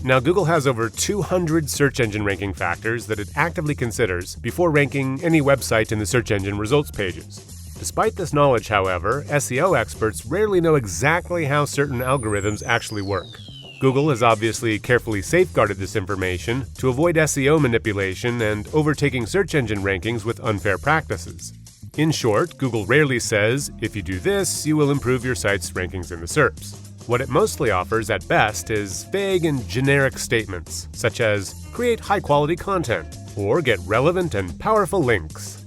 Now, Google has over 200 search engine ranking factors that it actively considers before ranking any website in the search engine results pages. Despite this knowledge, however, SEO experts rarely know exactly how certain algorithms actually work. Google has obviously carefully safeguarded this information to avoid SEO manipulation and overtaking search engine rankings with unfair practices. In short, Google rarely says, if you do this, you will improve your site's rankings in the SERPs. What it mostly offers at best is vague and generic statements, such as create high-quality content or get relevant and powerful links.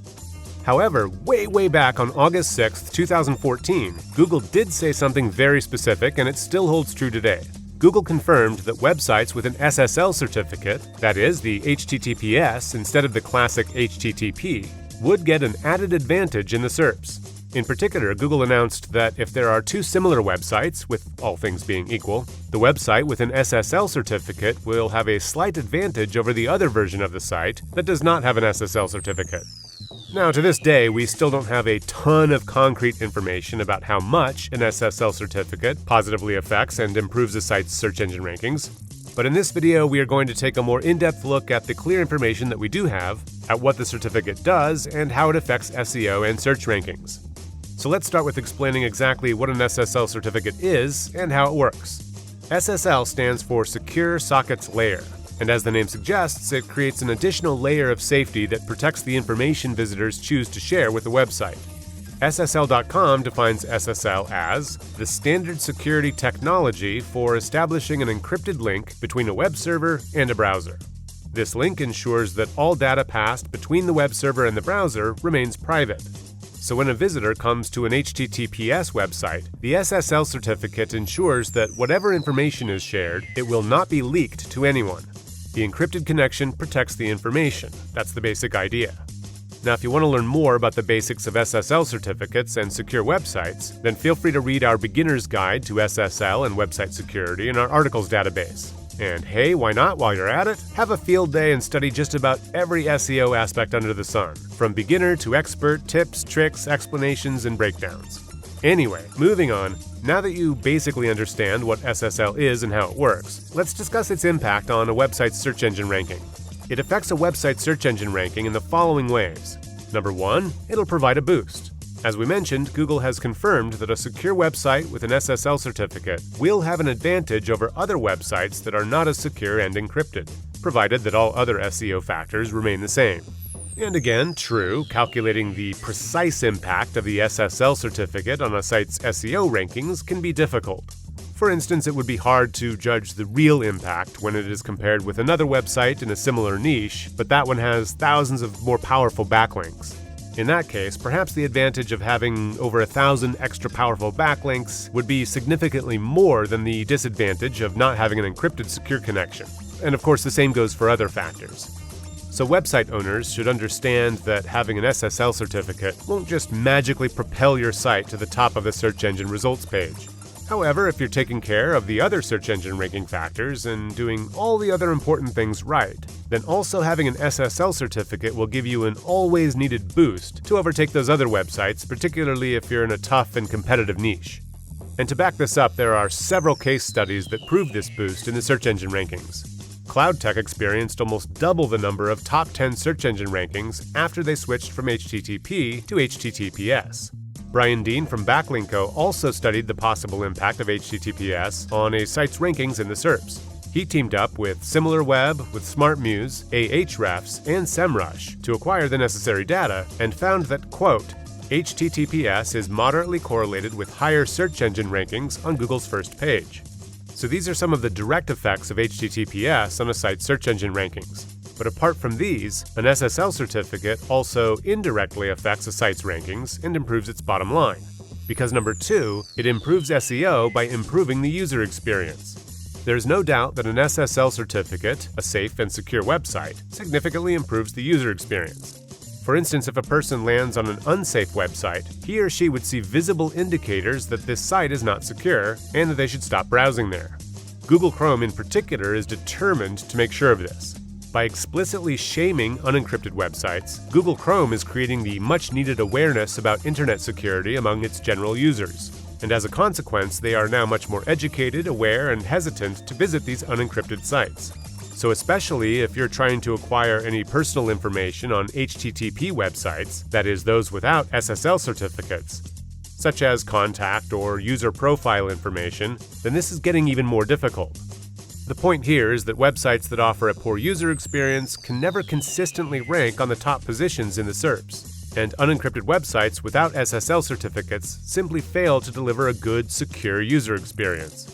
However, way back on August 6, 2014, Google did say something very specific, and it still holds true today. Google confirmed that websites with an SSL certificate, that is, the HTTPS instead of the classic HTTP, would get an added advantage in the SERPs. In particular, Google announced that if there are two similar websites, with all things being equal, the website with an SSL certificate will have a slight advantage over the other version of the site that does not have an SSL certificate. Now, to this day, we still don't have a ton of concrete information about how much an SSL certificate positively affects and improves a site's search engine rankings. But in this video, we are going to take a more in-depth look at the clear information that we do have, at what the certificate does, and how it affects SEO and search rankings. So let's start with explaining exactly what an SSL certificate is and how it works. SSL stands for Secure Sockets Layer, and as the name suggests, it creates an additional layer of safety that protects the information visitors choose to share with the website. SSL.com defines SSL as the standard security technology for establishing an encrypted link between a web server and a browser. This link ensures that all data passed between the web server and the browser remains private. So when a visitor comes to an HTTPS website, the SSL certificate ensures that whatever information is shared, it will not be leaked to anyone. The encrypted connection protects the information. That's the basic idea. Now, if you want to learn more about the basics of SSL certificates and secure websites, then feel free to read our Beginner's Guide to SSL and Website Security in our articles database. And hey, why not, while you're at it? Have a field day and study just about every SEO aspect under the sun, from beginner to expert, tips, tricks, explanations, and breakdowns. Anyway, moving on, now that you basically understand what SSL is and how it works, let's discuss its impact on a website's search engine ranking. It affects a website's search engine ranking in the following ways. Number 1, it'll provide a boost. As we mentioned, Google has confirmed that a secure website with an SSL certificate will have an advantage over other websites that are not as secure and encrypted, provided that all other SEO factors remain the same. And again, true, calculating the precise impact of the SSL certificate on a site's SEO rankings can be difficult. For instance, it would be hard to judge the real impact when it is compared with another website in a similar niche, but that one has thousands of more powerful backlinks. In that case, perhaps the advantage of having over 1,000 extra powerful backlinks would be significantly more than the disadvantage of not having an encrypted secure connection. And of course, the same goes for other factors. So website owners should understand that having an SSL certificate won't just magically propel your site to the top of the search engine results page. However, if you're taking care of the other search engine ranking factors and doing all the other important things right, then also having an SSL certificate will give you an always needed boost to overtake those other websites, particularly if you're in a tough and competitive niche. And to back this up, there are several case studies that prove this boost in the search engine rankings. CloudTech experienced almost double the number of top 10 search engine rankings after they switched from HTTP to HTTPS. Brian Dean from BACKLINKO also studied the possible impact of HTTPS on a site's rankings in the SERPs. He teamed up with SimilarWeb, with SmartMuse, Ahrefs, and SEMrush to acquire the necessary data and found that, quote, HTTPS is moderately correlated with higher search engine rankings on Google's first page. So these are some of the direct effects of HTTPS on a site's search engine rankings. But apart from these, an SSL certificate also indirectly affects a site's rankings and improves its bottom line. Because number 2, it improves SEO by improving the user experience. There's no doubt that an SSL certificate, a safe and secure website, significantly improves the user experience. For instance, if a person lands on an unsafe website, he or she would see visible indicators that this site is not secure and that they should stop browsing there. Google Chrome in particular is determined to make sure of this. By explicitly shaming unencrypted websites, Google Chrome is creating the much-needed awareness about internet security among its general users. and as a consequence, they are now much more educated, aware, and hesitant to visit these unencrypted sites. So especially if you're trying to acquire any personal information on HTTP websites, that is, those without SSL certificates, such as contact or user profile information, then this is getting even more difficult. The point here is that websites that offer a poor user experience can never consistently rank on the top positions in the SERPs, and unencrypted websites without SSL certificates simply fail to deliver a good, secure user experience.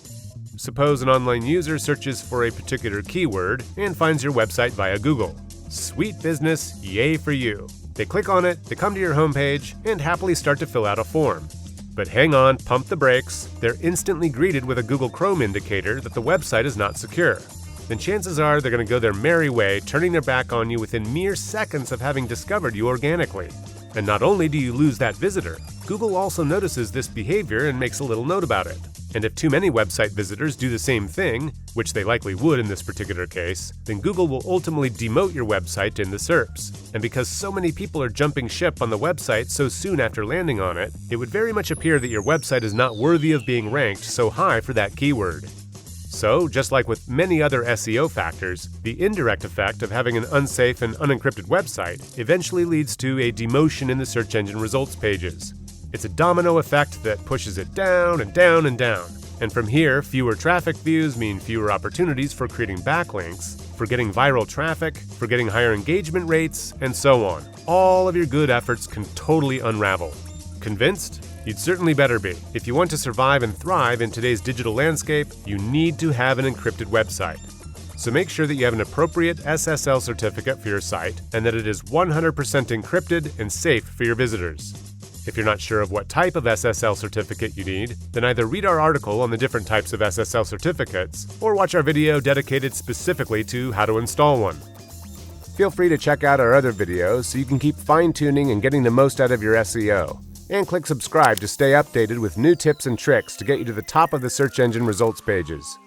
Suppose an online user searches for a particular keyword and finds your website via Google. Sweet business, yay for you. They click on it, they come to your homepage, and happily start to fill out a form. But hang on, pump the brakes, they're instantly greeted with a Google Chrome indicator that the website is not secure. Then chances are they're going to go their merry way, turning their back on you within mere seconds of having discovered you organically. And not only do you lose that visitor, Google also notices this behavior and makes a little note about it. And if too many website visitors do the same thing, which they likely would in this particular case, then Google will ultimately demote your website in the SERPs. And because so many people are jumping ship on the website so soon after landing on it, it would very much appear that your website is not worthy of being ranked so high for that keyword. So, just like with many other SEO factors, the indirect effect of having an unsafe and unencrypted website eventually leads to a demotion in the search engine results pages. It's a domino effect that pushes it down and down and down. And from here, fewer traffic views mean fewer opportunities for creating backlinks, for getting viral traffic, for getting higher engagement rates, and so on. All of your good efforts can totally unravel. Convinced? You'd certainly better be. If you want to survive and thrive in today's digital landscape, you need to have an encrypted website. So make sure that you have an appropriate SSL certificate for your site and that it is 100% encrypted and safe for your visitors. If you're not sure of what type of SSL certificate you need, then either read our article on the different types of SSL certificates or watch our video dedicated specifically to how to install one. Feel free to check out our other videos so you can keep fine-tuning and getting the most out of your SEO. And click subscribe to stay updated with new tips and tricks to get you to the top of the search engine results pages.